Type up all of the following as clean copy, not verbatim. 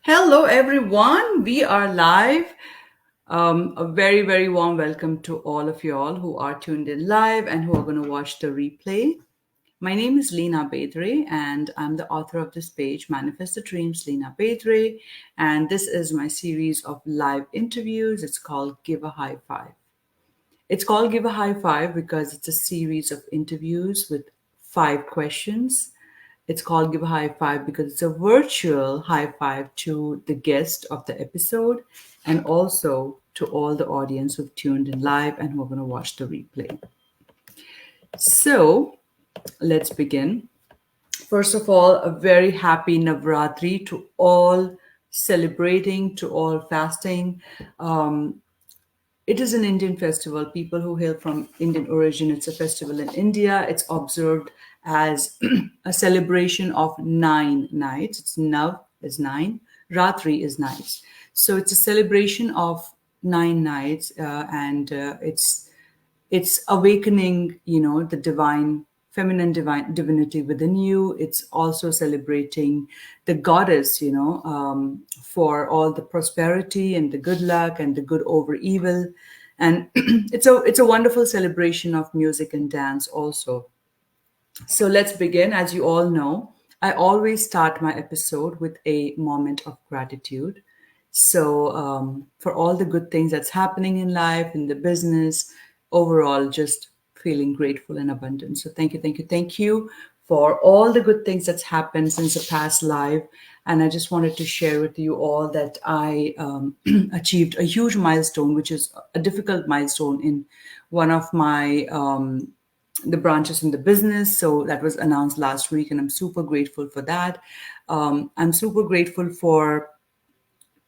Hello, everyone. We are live. A very, very warm welcome to all of you all who are tuned in live and who are going to watch the replay. My name is Lena Bedre, and I'm the author of this page, Manifest the Dreams, Lena Bedre. And this is my series of live interviews. It's called Give a High Five. It's called Give a High Five because it's a series of interviews with five questions. It's called Give a High Five because it's a virtual high five to the guest of the episode and also to all the audience who've tuned in live and who are going to watch the replay. So let's begin. First of all, a very happy Navratri to all celebrating, to all fasting. It is an Indian festival. People who hail from Indian origin, it's a festival in India. It's observed as a celebration of 9 nights. It's Nav is nine, Ratri is nights. So it's a celebration of 9 nights, and it's awakening, the divine feminine divine divinity within you. It's also celebrating the goddess, for all the prosperity and the good luck and the good over evil. And it's a wonderful celebration of music and dance also. So let's begin. As you all know, I always start my episode with a moment of gratitude. So, for all the good things that's happening in life, in the business, overall, just feeling grateful and abundant. So, thank you, thank you, thank you for all the good things that's happened since the past live. And I just wanted to share with you all that I achieved a huge milestone, which is a difficult milestone in one of my the branches in the business. So that was announced last week, and I'm super grateful for that. I'm super grateful for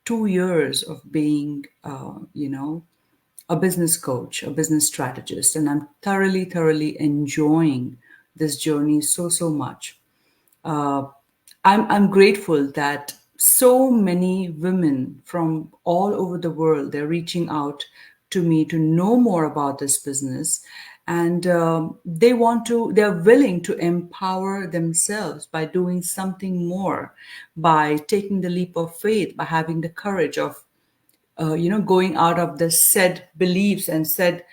2 years of being, a business coach, a business strategist, and I'm thoroughly, thoroughly enjoying this journey so, so much. I'm grateful that so many women from all over the world, they're reaching out to me to know more about this business, and they're willing to empower themselves by doing something more, by taking the leap of faith, by having the courage of going out of the said beliefs and said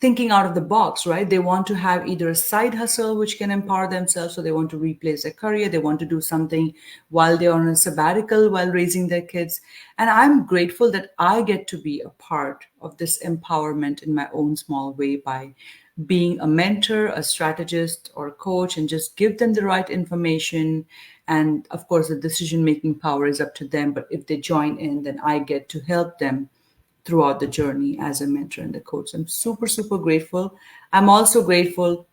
thinking out of the box, right? They want to have either a side hustle which can empower themselves, so they want to replace their career, they want to do something while they're on a sabbatical while raising their kids. And I'm grateful that I get to be a part of this empowerment in my own small way by being a mentor, a strategist, or a coach, and just give them the right information. And of course, the decision making power is up to them. But if they join in, then I get to help them throughout the journey as a mentor and a coach. I'm super, super grateful. I'm also grateful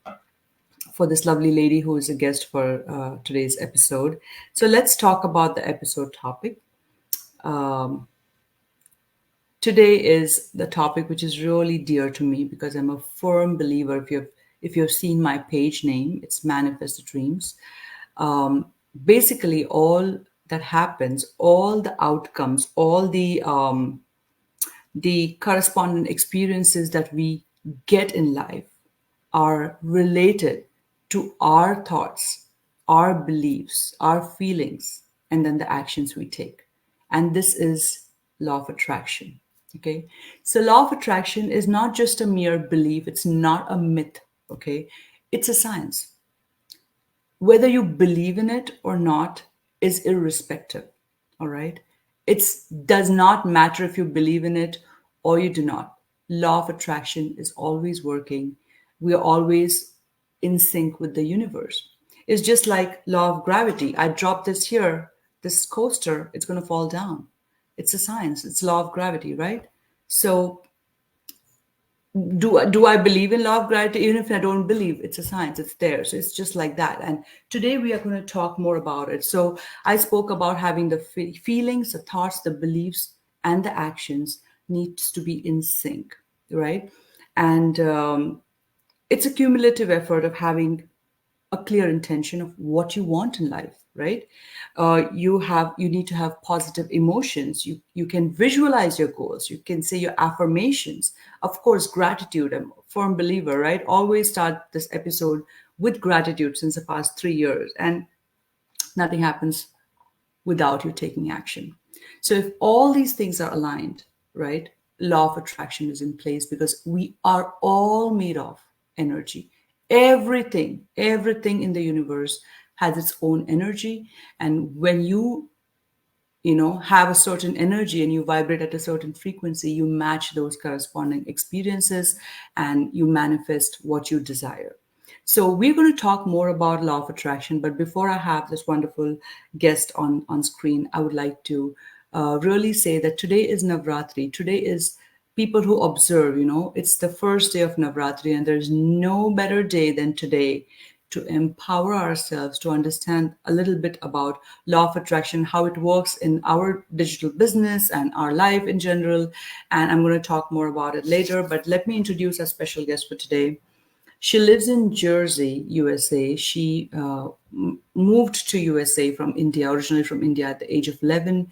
for this lovely lady who is a guest for today's episode. So let's talk about the episode topic. Um, Today is the topic which is really dear to me because I'm a firm believer. If you've seen my page name, it's Manifest the Dreams. Basically, all that happens, all the outcomes, all the correspondent experiences that we get in life are related to our thoughts, our beliefs, our feelings, and then the actions we take. And this is law of attraction. Okay. So, law of attraction is not just a mere belief, it's not a myth. Okay. It's a science. Whether you believe in it or not is irrespective. All right. It does not matter if you believe in it or you do not. Law of attraction is always working. We are always in sync with the universe. It's just like law of gravity. I drop this here, this coaster, it's going to fall down. It's a science. It's law of gravity, right? So do I believe in law of gravity? Even if I don't believe, it's a science, it's there. So it's just like that. And today we are going to talk more about it. So I spoke about having the feelings, the thoughts, the beliefs, and the actions needs to be in sync, right? And it's a cumulative effort of having a clear intention of what you want in life, right? You need to have positive emotions. You can visualize your goals, you can say your affirmations. Of course, gratitude. I'm a firm believer, right? Always start this episode with gratitude since the past 3 years, and nothing happens without you taking action. So if all these things are aligned, right, law of attraction is in place because we are all made of energy. Everything in the universe has its own energy. And when you have a certain energy and you vibrate at a certain frequency, you match those corresponding experiences and you manifest what you desire. So we're going to talk more about law of attraction, but before I have this wonderful guest on screen, I would like to really say that today is Navratri. Today is people who observe, it's the first day of Navratri, and there's no better day than today to empower ourselves to understand a little bit about law of attraction, how it works in our digital business and our life in general. And I'm going to talk more about it later, but let me introduce our special guest for today. She lives in Jersey, USA. She moved to USA from India, originally from India at the age of 11.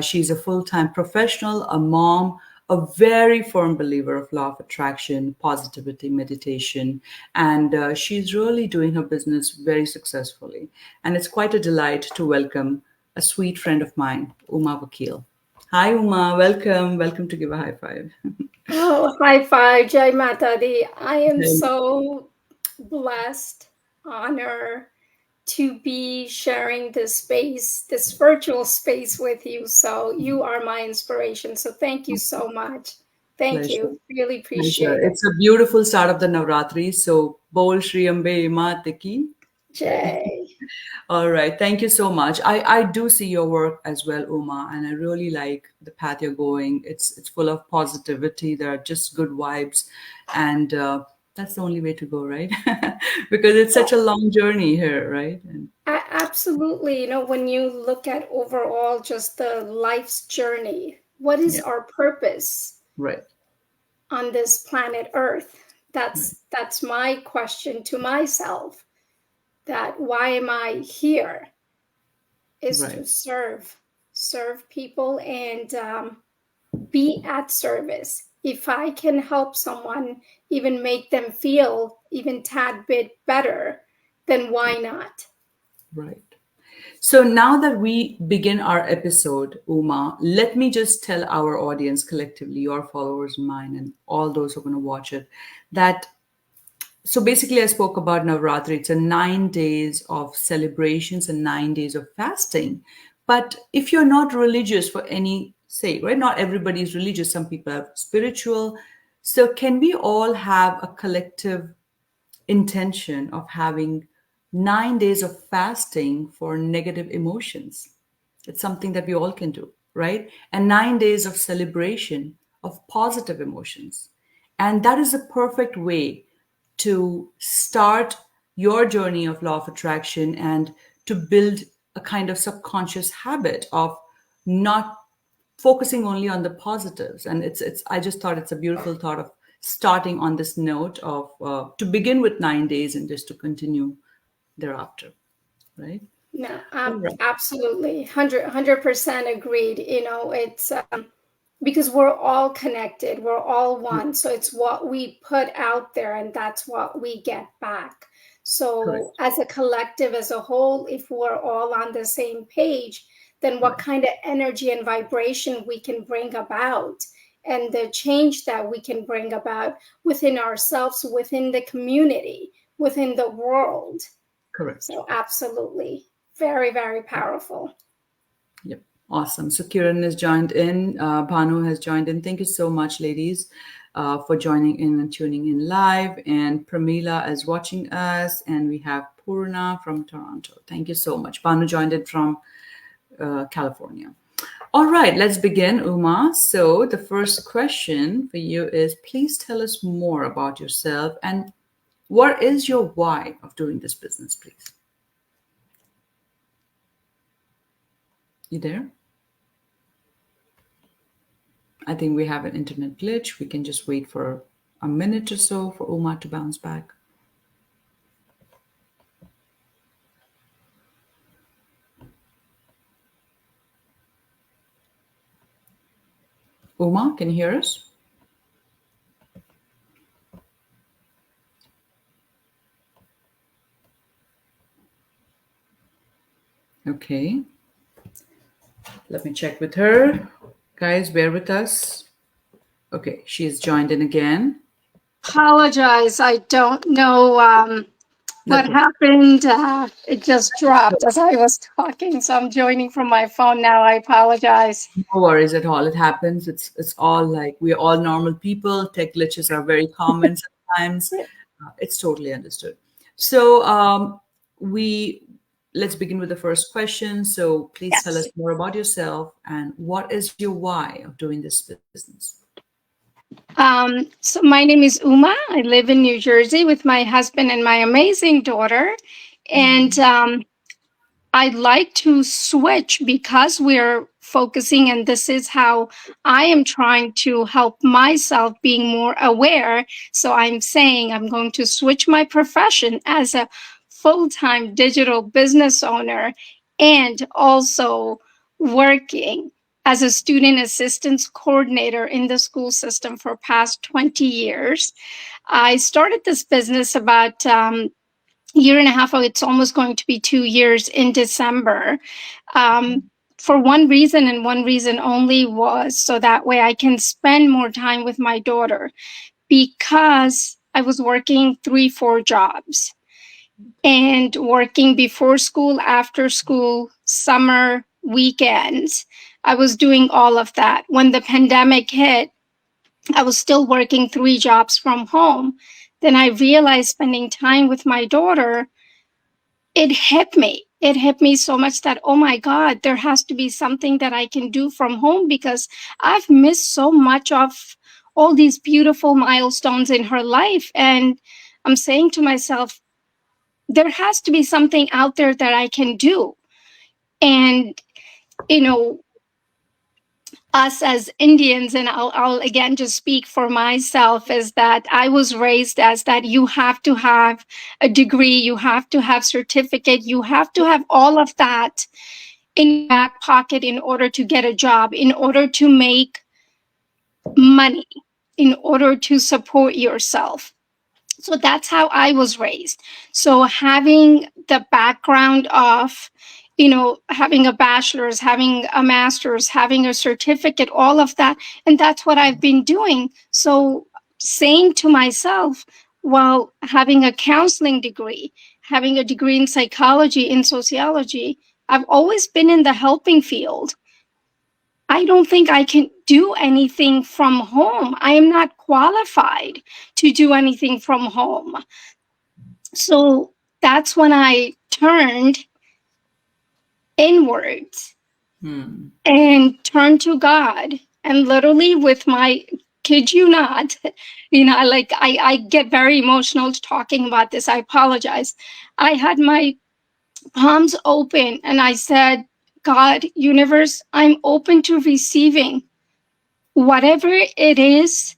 She's a full-time professional, a mom, a very firm believer of law of attraction, positivity, meditation, and she's really doing her business very successfully. And it's quite a delight to welcome a sweet friend of mine, Uma Vakil. Hi, Uma. Welcome. Welcome to Give a High Five. Oh, high five, Jai Mata Di. I am so blessed, honor to be sharing this space, this virtual space with you. So you are my inspiration. So thank you so much. Thank Pleasure. you. Really Pleasure. appreciate it. It's a beautiful start of the Navratri. So, Bol Shri Ambe Mat Ki. Jai. All right. Thank you so much. I do see your work as well, Uma, and I really like the path you're going. It's full of positivity. There are just good vibes, and that's the only way to go, right? Because it's such a long journey here, right? And Absolutely. When you look at overall just the life's journey, what is yeah, our purpose right, on this planet Earth? right, That's my question to myself. That why am I here? Is right. to serve people and be at service. If I can help someone, even make them feel even tad bit better, then why not? Right. So now that we begin our episode, Uma, let me just tell our audience collectively, your followers, mine, and all those who are going to watch it, that so basically I spoke about Navratri. It's a 9 days of celebrations and 9 days of fasting. But if you're not religious for any sake, right? Not everybody is religious. Some people are spiritual. So can we all have a collective intention of having 9 days of fasting for negative emotions? It's something that we all can do, right? And 9 days of celebration of positive emotions. And that is a perfect way to start your journey of law of attraction and to build a kind of subconscious habit of not focusing only on the positives. And it's I just thought it's a beautiful thought of starting on this note of to begin with 9 days and just to continue thereafter, right? No, All right. absolutely, 100% agreed. It's because we're all connected, we're all one. So it's what we put out there, and that's what we get back. So Correct. as a collective, as a whole, if we're all on the same page, then what Right. kind of energy and vibration we can bring about, and the change that we can bring about within ourselves, within the community, within the world. Correct. So absolutely, very, very powerful. Yep. Awesome. So Kiran has joined in. Bhanu has joined in. Thank you so much, ladies, for joining in and tuning in live. And Pramila is watching us. And we have Purna from Toronto. Thank you so much. Bhanu joined in from California. All right, let's begin, Uma. So the first question for you is please tell us more about yourself and what is your why of doing this business, please? You there? I think we have an internet glitch. We can just wait for a minute or so for Uma to bounce back. Uma, can you hear us? Okay. Let me check with her. Guys, bear with us. Okay, she has joined in again. Apologize. I don't know what Nothing. happened. It just dropped as I was talking, so I'm joining from my phone now. I apologize. No worries at all. It happens. It's all like we're all normal people. Tech glitches are very common sometimes. It's totally understood. So we let's begin with the first question. So please tell us Yes. more about yourself and what is your why of doing this business? So my name is Uma. I live in New Jersey with my husband and my amazing daughter. And I'd like to switch because we're focusing, and this is how I am trying to help myself being more aware. So I'm saying I'm going to switch my profession as a full-time digital business owner and also working as a student assistance coordinator in the school system for past 20 years. I started this business about year and a half ago. It's almost going to be 2 years in December. For one reason and one reason only, was so that way I can spend more time with my daughter, because I was working 3, 4 jobs and working before school, after school, summer, weekends. I was doing all of that. When the pandemic hit, I was still working 3 jobs from home. Then I realized spending time with my daughter, it hit me. It hit me so much that, oh my God, there has to be something that I can do from home, because I've missed so much of all these beautiful milestones in her life. And I'm saying to myself, there has to be something out there that I can do. And, you know, us as Indians, and I'll again just speak for myself, is that I was raised as that you have to have a degree, you have to have certificate, you have to have all of that in your back pocket in order to get a job, in order to make money, in order to support yourself. So that's how I was raised. So having the background of, having a bachelor's, having a master's, having a certificate, all of that, and that's what I've been doing. So saying to myself, well, having a counseling degree, having a degree in psychology, in sociology, I've always been in the helping field. I don't think I can do anything from home. I am not qualified to do anything from home. So that's when I turned inwards and turned to God. And literally, with my, kid you not, I get very emotional talking about this. I apologize. I had my palms open and I said, God, universe, I'm open to receiving whatever it is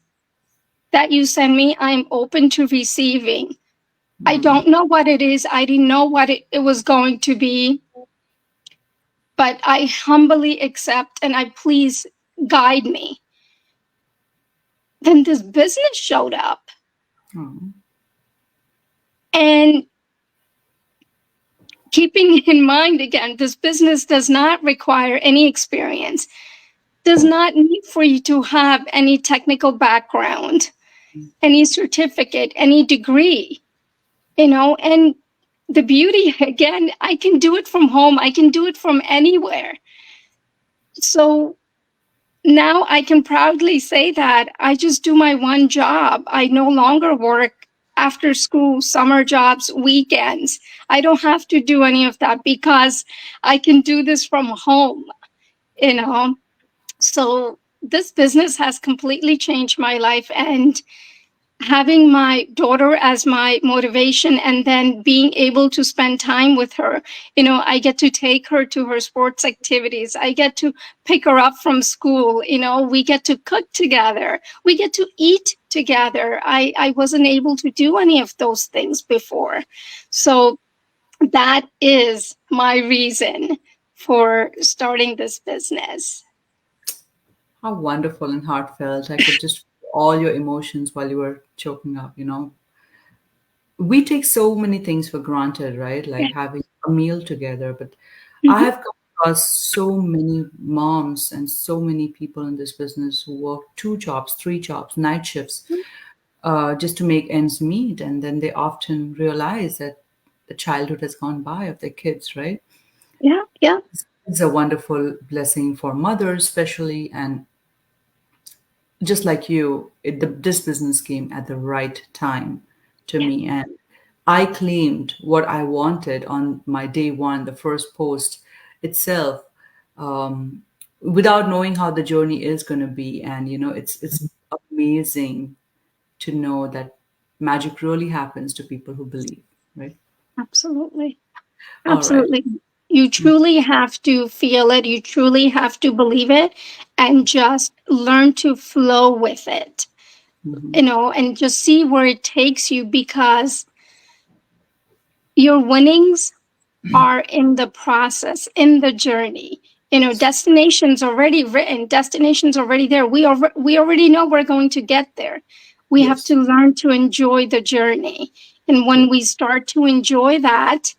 that you send me. I'm open to receiving. I don't know what it is. I didn't know what it was going to be, but I humbly accept and I please guide me. Then this business showed up. And keeping in mind, again, this business does not require any experience, does not need for you to have any technical background, any certificate, any degree, and the beauty, again, I can do it from home. I can do it from anywhere. So now I can proudly say that I just do my one job. I no longer work after school, summer jobs, weekends. I don't have to do any of that because I can do this from home, you know. So this business has completely changed my life, and having my daughter as my motivation, and then being able to spend time with her. I get to take her to her sports activities. I get to pick her up from school. We get to cook together. We get to eat together. I wasn't able to do any of those things before. So that is my reason for starting this business. How wonderful and heartfelt. I could just feel all your emotions while you were choking up. We take so many things for granted, right? Like having a meal together. But I Mhm. have come because so many moms and so many people in this business who work 2 jobs, 3 jobs, night shifts, just to make ends meet. And then they often realize that the childhood has gone by of their kids, right? Yeah, yeah, It's a wonderful blessing for mothers, especially. And just like you, this business came at the right time to yeah. me. And I claimed what I wanted on my day one, the first post itself, without knowing how the journey is going to be. And, it's amazing to know that magic really happens to people who believe, right? Absolutely. All right. Absolutely. You truly have to feel it. You truly have to believe it and just learn to flow with it, Mhm. and just see where it takes you, because your winnings are in the process, in the journey. Destination's already written, destination's already there. We already know we're going to get there. We have Yes, to learn to enjoy the journey. And when we start to enjoy that,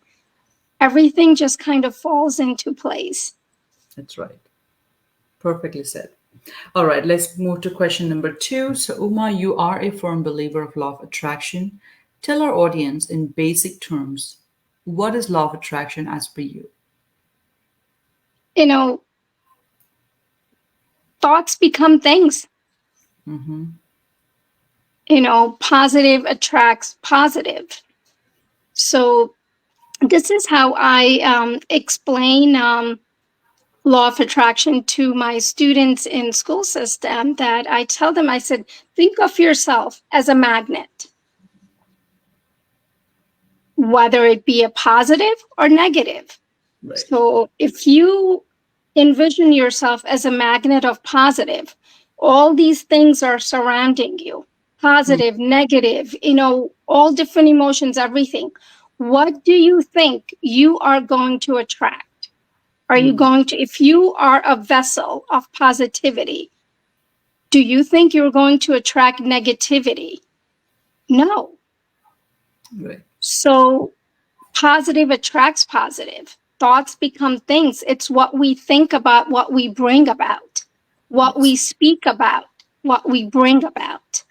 everything just kind of falls into place. that's right. Perfectly said. All right, let's move to question number 2. So, Uma, you are a firm believer of law of attraction. Tell our audience in basic terms, what is law of attraction as per you? You know, thoughts become things. Mm-hmm. Positive attracts positive. So this is how I explain law of attraction to my students in school system, that I tell them, I said, think of yourself as a magnet, whether it be a positive or negative. Right. So if you envision yourself as a magnet of positive, all these things are surrounding you, Mm. positive, negative, all different emotions, everything. What do you think you are going to attract? Are you Mm. going to, if you are a vessel of positivity, do you think you're going to attract negativity? No. Right. So positive attracts positive. Thoughts become things. It's what we think about, what we bring about, what we Yes. speak about, what we bring about.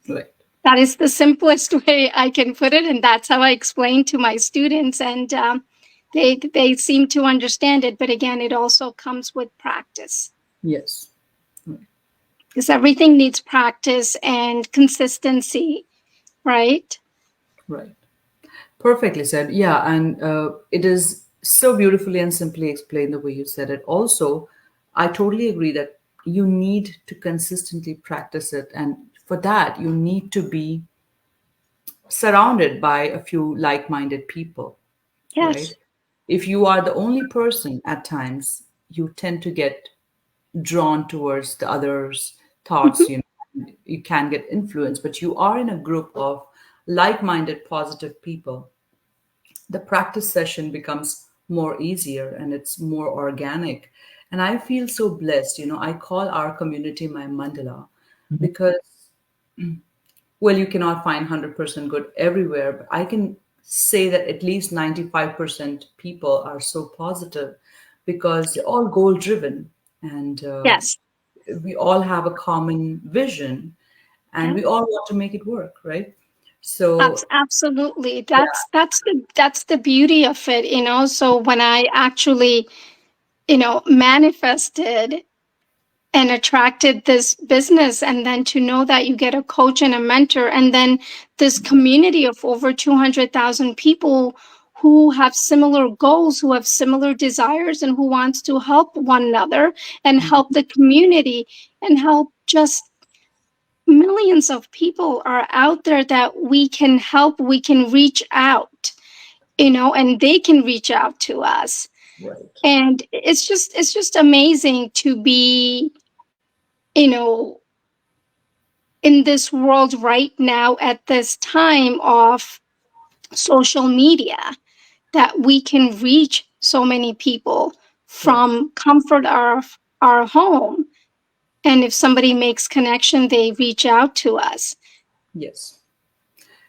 Right. That is the simplest way I can put it. And that's how I explain to my students. And they seem to understand it. But again, it also comes with practice, Yes. Right. because everything needs practice and consistency, right? Right. Perfectly said. Yeah, and it is so beautifully and simply explained the way you said it. Also, I totally agree that you need to consistently practice it, and for that, you need to be surrounded by a few like-minded people, right? Yes. If you are the only person at times, you tend to get drawn towards the others' thoughts, Mhm. you can get influenced, but you are in a group of like-minded positive people, the practice session becomes more easier and it's more organic. And I feel so blessed. I call our community my mandala because, well, you cannot find 100% good everywhere, but I can say that at least 95% people are so positive because they're all goal driven, and Yes. we all have a common vision, and Yeah. we all want to make it work, right? So, Absolutely. yeah. That's the beauty of it, So when I actually, manifested and attracted this business, and then to know that you get a coach and a mentor, and then this community of over 200,000 people who have similar goals, who have similar desires, and who wants to help one another and help the community and help just millions of people are out there that we can help, we can reach out, and they can reach out to us. Right. And it's just amazing to be, you know, in this world right now at this time of social media, that we can reach so many people Right. from comfort of our home. And if somebody makes connection, they reach out to us. Yes.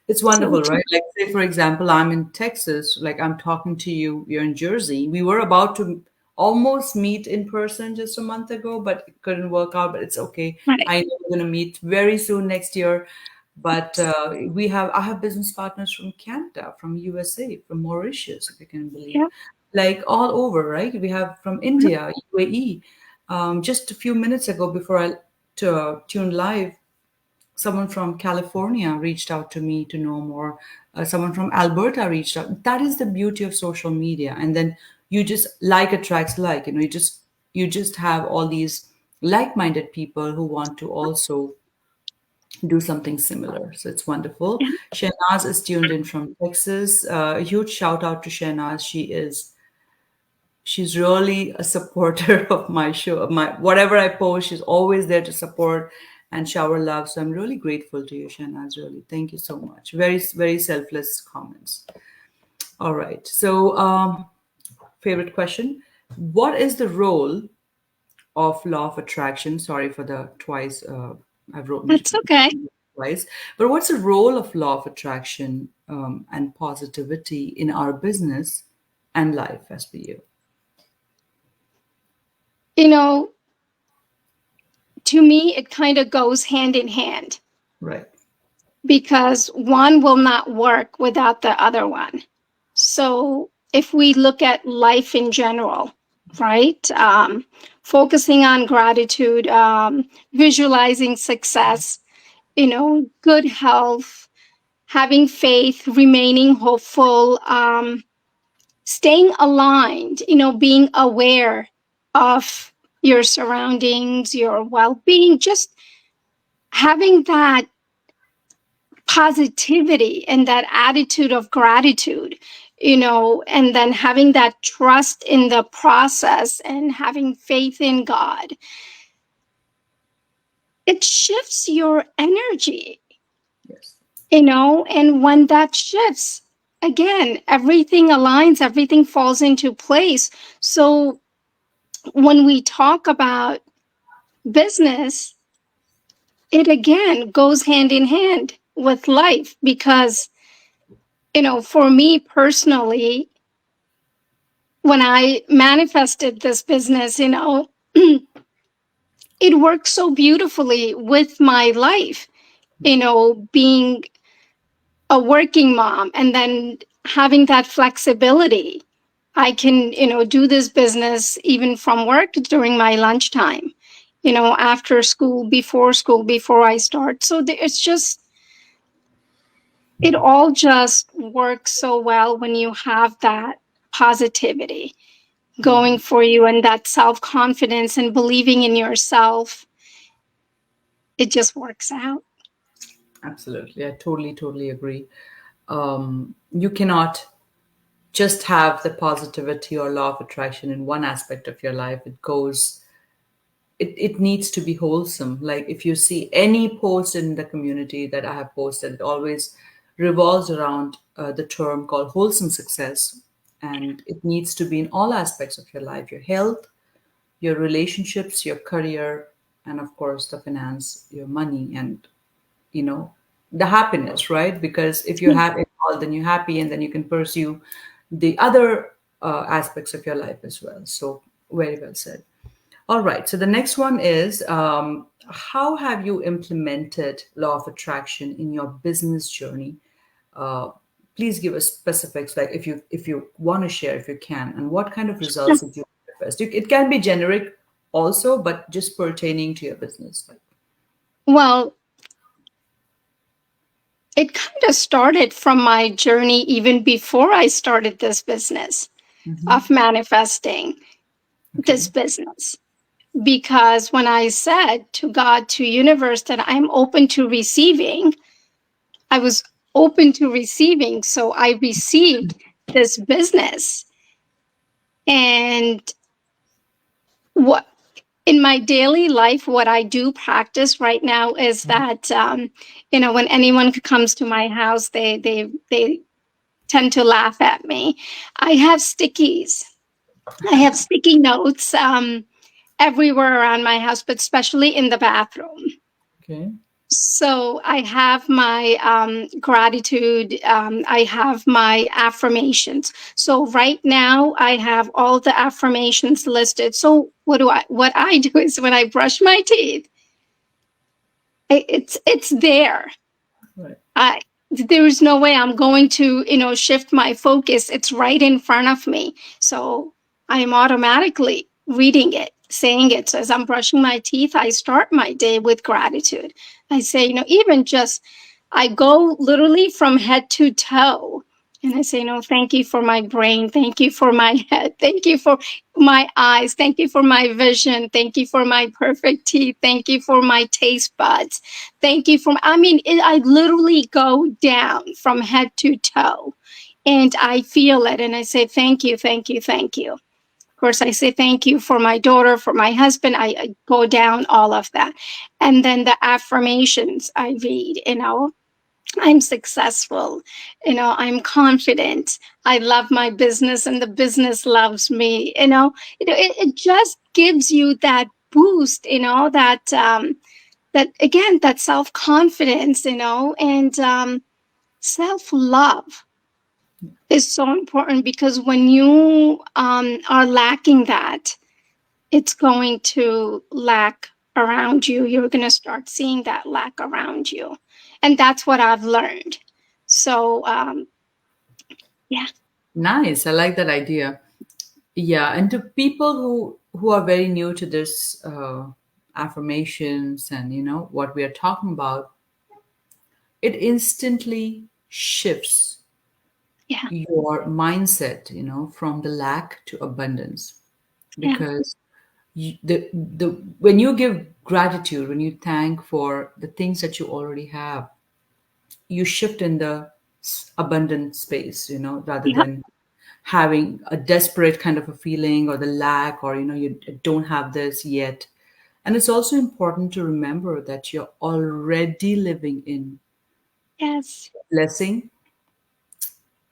It's So wonderful, right? Like, say, for example, I'm in Texas, like I'm talking to you, you're in Jersey. We were about to almost meet in person just a month ago, but it couldn't work out. But it's okay. Right. I know we're going to meet very soon next year. But I have business partners from Canada, from USA, from Mauritius, if you can believe, Yeah. like all over, right? We have from India, UAE. Just a few minutes ago, before I tuned live, someone from California reached out to me to know more. Someone from Alberta reached out. That is the beauty of social media. And then you just like attracts like. You just have all these like-minded people who want to also do something similar. So it's wonderful. Yeah. Shehnaz is tuned in from Texas. A huge shout out to Shehnaz. She's really a supporter of my show, of my whatever I post. She's always there to support and shower love. So I'm really grateful to you, Shehnaz. Really, thank you so much. Very very selfless comments. All right. So favorite question: what is the role of law of attraction? Sorry for the twice. I've wrote That's okay. twice. But what's the role of law of attraction and positivity in our business and life, as per you? You know, to me, it kind of goes hand in hand Right. because one will not work without the other one. So if we look at life in general, right? Focusing on gratitude, visualizing success, good health, having faith, remaining hopeful, staying aligned, being aware of your surroundings, your well being, just having that positivity and that attitude of gratitude, and then having that trust in the process and having faith in God. It shifts your energy, Yes. and when that shifts, again, everything aligns, everything falls into place. So when we talk about business, it again goes hand in hand with life because, for me personally, when I manifested this business, it worked so beautifully with my life, being a working mom and then having that flexibility. I can, do this business even from work during my lunchtime, after school, before I start. So it's just, it all just works so well when you have that positivity going for you and that self confidence and believing in yourself. It just works out. Absolutely. I totally, totally agree. You cannot just have the positivity or law of attraction in one aspect of your life. It needs to be wholesome. Like if you see any post in the community that I have posted, it always revolves around the term called wholesome success. And it needs to be in all aspects of your life, your health, your relationships, your career, and of course, the finance, your money, and you know the happiness, right? Because if you have it all, then you're happy, and then you can pursue the other aspects of your life as well. So very well said. All right, so the next one is how have you implemented law of attraction in your business journey? uh, Please give us specifics, like if you want to share, if you can, and what kind of results did you manifest. It can be generic also, but just pertaining to your business, like. Well, it kind of started from my journey even before I started this business of manifesting this Okay. business. Because when I said to God, to universe, that I'm open to receiving, I was open to receiving. So I received this business. And what in my daily life, what I do practice right now is that, when anyone comes to my house, they tend to laugh at me. I have stickies. I have sticky notes everywhere around my house, but especially in the bathroom. Okay. So I have my gratitude. I have my affirmations. So right now I have all the affirmations listed. So what I do is when I brush my teeth, it's there. Right. I there is no way I'm going to, shift my focus. It's right in front of me. So I am automatically reading it, saying it. So as I'm brushing my teeth, I start my day with gratitude. I say, even just I go literally from head to toe. And I say, thank you for my brain. Thank you for my head. Thank you for my eyes. Thank you for my vision. Thank you for my perfect teeth. Thank you for my taste buds. Thank you for, I literally go down from head to toe and I feel it. And I say, thank you, thank you, thank you. Of course, I say thank you for my daughter, for my husband. I go down all of that. And then the affirmations I read, I'm successful, I'm confident, I love my business and the business loves me, it just gives you that boost, that again, that self-confidence, and self-love is so important because when you are lacking that, it's going to lack around you. You're going to start seeing that lack around you. And that's what I've learned. So, yeah. Nice. I like that idea. Yeah, and to people who are very new to this affirmations and what we are talking about, it instantly shifts Yeah. your mindset, from the lack to abundance. Yeah. Because the when you give gratitude, when you thank for the things that you already have, you shift in the abundant space, rather Yeah. than having a desperate kind of a feeling or the lack, or you don't have this yet. And it's also important to remember that you're already living in Yes. blessing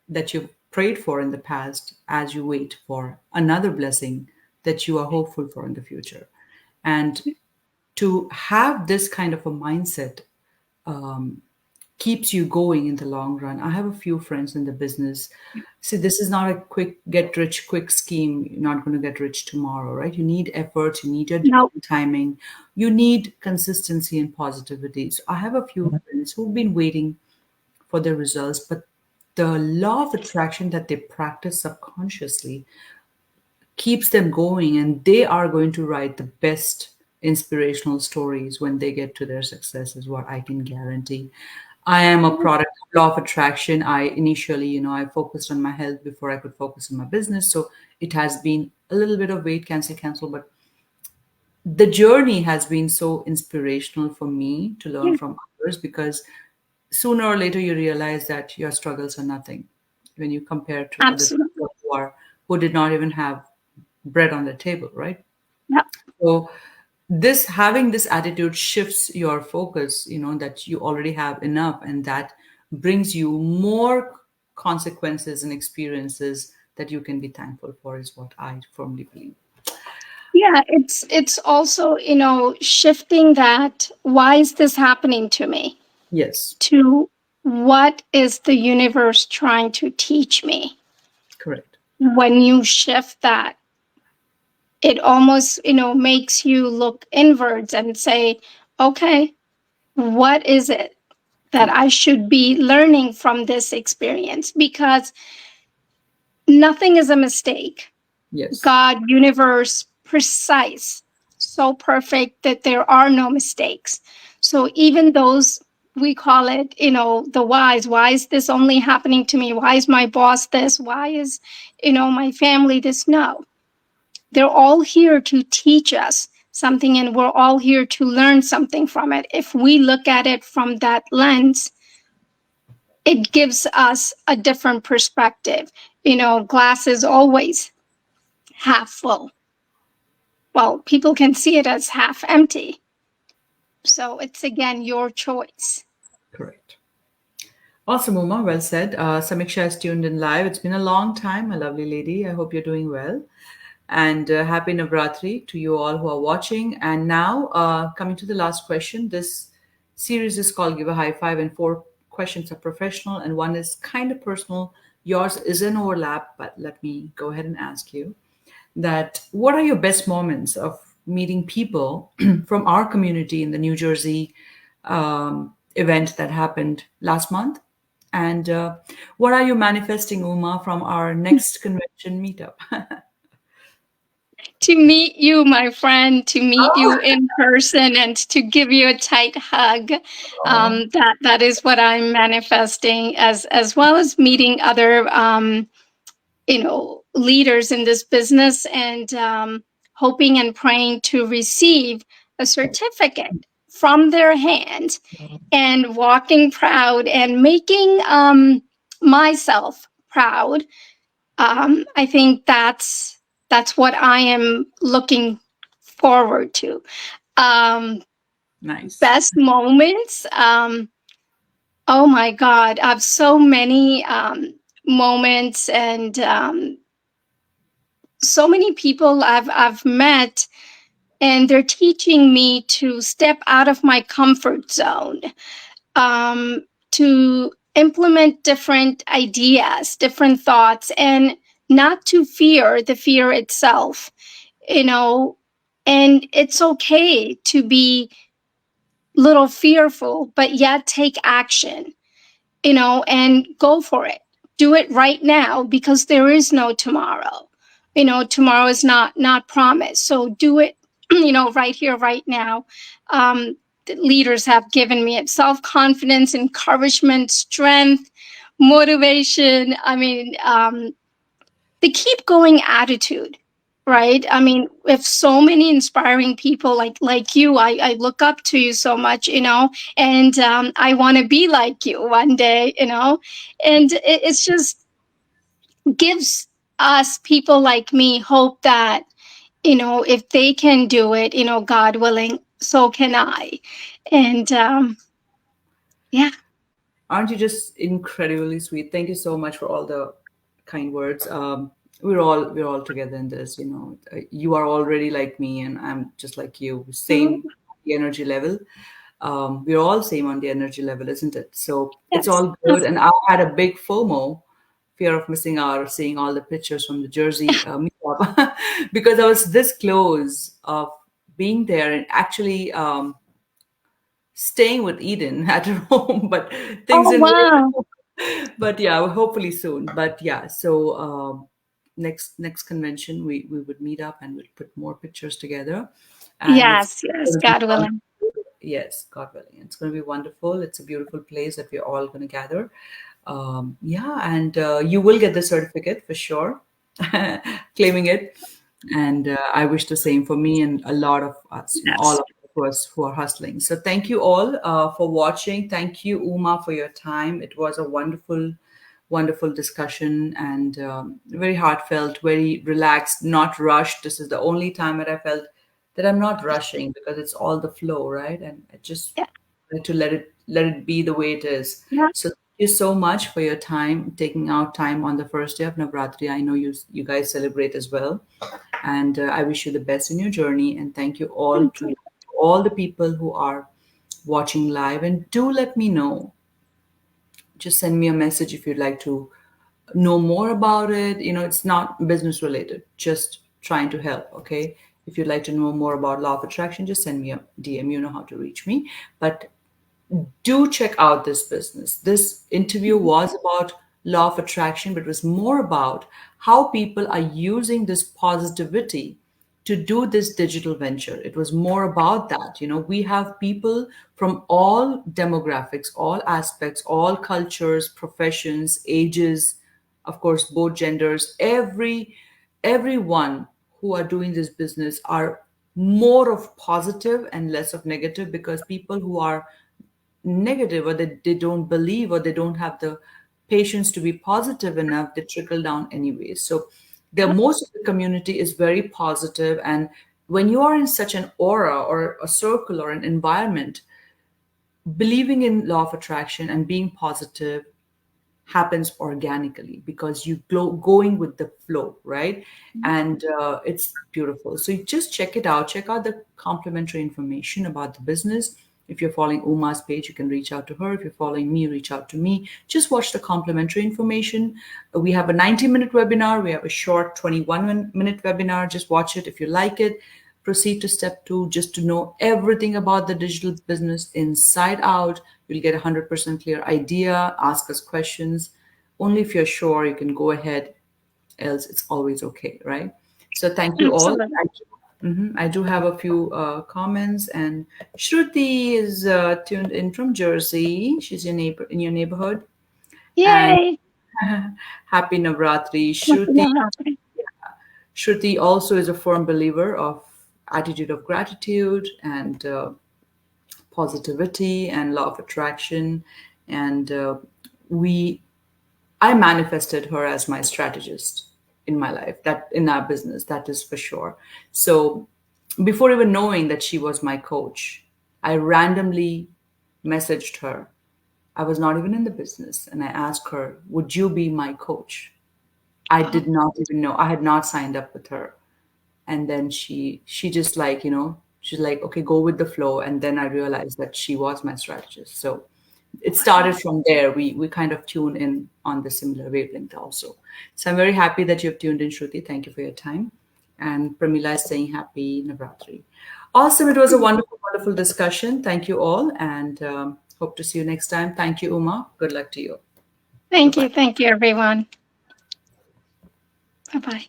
that you've prayed for in the past as you wait for another blessing that you are hopeful for in the future. And to have this kind of a mindset keeps you going in the long run. I have a few friends in the business. See, this is not a quick get rich quick scheme. You're not going to get rich tomorrow, right? You need effort, you need your No. timing, you need consistency and positivity. So I have a few friends who've been waiting for their results, but the law of attraction that they practice subconsciously keeps them going, and they are going to write the best inspirational stories when they get to their success, is what I can guarantee. I am a product of law of attraction. I initially, I focused on my health before I could focus on my business, so it has been a little bit of wait, cancel, but the journey has been so inspirational for me to learn Yeah. from others, because sooner or later you realize that your struggles are nothing when you compare to other Absolutely. people who did not even have bread on the table, right? Yeah. So this having this attitude shifts your focus, that you already have enough, and that brings you more consequences and experiences that you can be thankful for, is what I firmly believe. Yeah. It's also, shifting that. Why is this happening to me? Yes, To what is the universe trying to teach me? correct. When you shift that, it almost, makes you look inwards and say, okay, what is it that I should be learning from this experience? Because nothing is a mistake. Yes, God, universe, precise, so perfect that there are no mistakes. So even those, we call it, the whys. Why is this only happening to me? Why is my boss this? Why is, my family this? No, they're all here to teach us something, and we're all here to learn something from it. If we look at it from that lens, it gives us a different perspective. Glass is always half full. Well, people can see it as half empty. So it's again your choice. correct. Awesome, Uma. Well said. Samiksha has tuned in live. It's been a long time, my lovely lady. I hope you're doing well. And happy Navratri to you all who are watching. And now, coming to the last question, this series is called Give a High Five, and 4 questions are professional, and one is kind of personal. Yours is an overlap, but let me go ahead and ask you that what are your best moments of meeting people from our community in the New Jersey event that happened last month? And what are you manifesting, Uma, from our next convention meetup? To meet you, my friend, to meet you in person, and to give you a tight hug. Oh, That is what I'm manifesting, as well as meeting other leaders in this business, and hoping and praying to receive a certificate from their hand, and walking proud and making myself proud. I think that's what I am looking forward to. Um, nice. Best moments. Oh my God, I have so many moments, and so many people I've met, and they're teaching me to step out of my comfort zone, to implement different ideas, different thoughts, and not to fear the fear itself, you know. And it's okay to be little fearful, but yet take action, and go for it. Do it right now, because there is no tomorrow. Tomorrow is not promised. So do it, right here, right now. The leaders have given me self-confidence, encouragement, strength, motivation. I mean, the keep going attitude, right? I mean, with so many inspiring people like you, I look up to you so much, and I want to be like you one day, and it's just gives us people like me hope that, if they can do it, God willing, so can I. And yeah. Aren't you just incredibly sweet? Thank you so much for all the kind words. We're all together in this. You are already like me, and I'm just like you. Same the energy level. We're all same on the energy level, isn't it? So it's Yes. all good. And I had a big FOMO, fear of missing out, of seeing all the pictures from the Jersey meetup, because I was this close of being there and actually staying with Eden at her home, but things Oh, didn't wow. work. But yeah, hopefully soon. But yeah, so next convention we would meet up and we'll put more pictures together, and it's Yes, yes, going to be God fun. willing. Yes, God willing, it's going to be wonderful. It's a beautiful place that we're all going to gather. Yeah, and you will get the certificate for sure, claiming it. And I wish the same for me and a lot of us, all Yes. of us who are hustling. So thank you all for watching. Thank you, Uma, for your time. It was a wonderful, wonderful discussion, and very heartfelt, very relaxed, not rushed. This is the only time that I felt that I'm not rushing, because it's all the flow, right? And I just Yeah. like to let it be the way it is. Yeah. So thank you so much for your time, taking out time on the first day of Navratri. I know you guys celebrate as well, and I wish you the best in your journey. And thank you all Thank you. to all the people who are watching live. And do let me know. Just send me a message if you'd like to know more about it. It's not business related, just trying to help. Okay. If you'd like to know more about law of attraction, just send me a DM. You know how to reach me. But do check out this business. This interview was about law of attraction, but it was more about how people are using this positivity to do this digital venture. It was more about that. We have people from all demographics, all aspects, all cultures, professions, ages, of course, both genders, everyone who are doing this business are more of positive and less of negative, because people who are negative, or they don't believe, or they don't have the patience to be positive enough, they trickle down anyway. So the most of the community is very positive, and when you are in such an aura or a circle or an environment, believing in law of attraction and being positive happens organically, because you going with the flow, right? And it's beautiful. So you just check it out, check out the complimentary information about the business. If you're following Uma's page, you can reach out to her. If you're following me, reach out to me. Just watch the complimentary information. We have a 90-minute webinar. We have a short 21-minute webinar. Just watch it. If you like it, proceed to step 2, just to know everything about the digital business inside out. You'll get a 100% clear idea. Ask us questions. Only if you're sure, you can go ahead. Else, it's always okay, right? So thank you all. Absolutely. I do have a few comments, and Shruti is tuned in from Jersey. She's your neighbor in your neighborhood. And Yay! happy Navratri, Happy Shruti. Navratri. Shruti also is a firm believer of attitude of gratitude and positivity and law of attraction, and I manifested her as my strategist in my life, that in our business, that is for sure. So before even knowing that she was my coach, I randomly messaged her. I was not even in the business. And I asked her, would you be my coach? I did not even know. I had not signed up with her. And then she just like, she's like, okay, go with the flow. And then I realized that she was my strategist. So it started from there. We kind of tune in on the similar wavelength also. So I'm very happy that you've tuned in, Shruti. Thank you for your time. And Pramila is saying happy Navratri. Awesome. It was a wonderful, wonderful discussion. Thank you all. And hope to see you next time. Thank you, Uma. Good luck to you. Thank Bye-bye. you. Thank you, everyone. Bye-bye.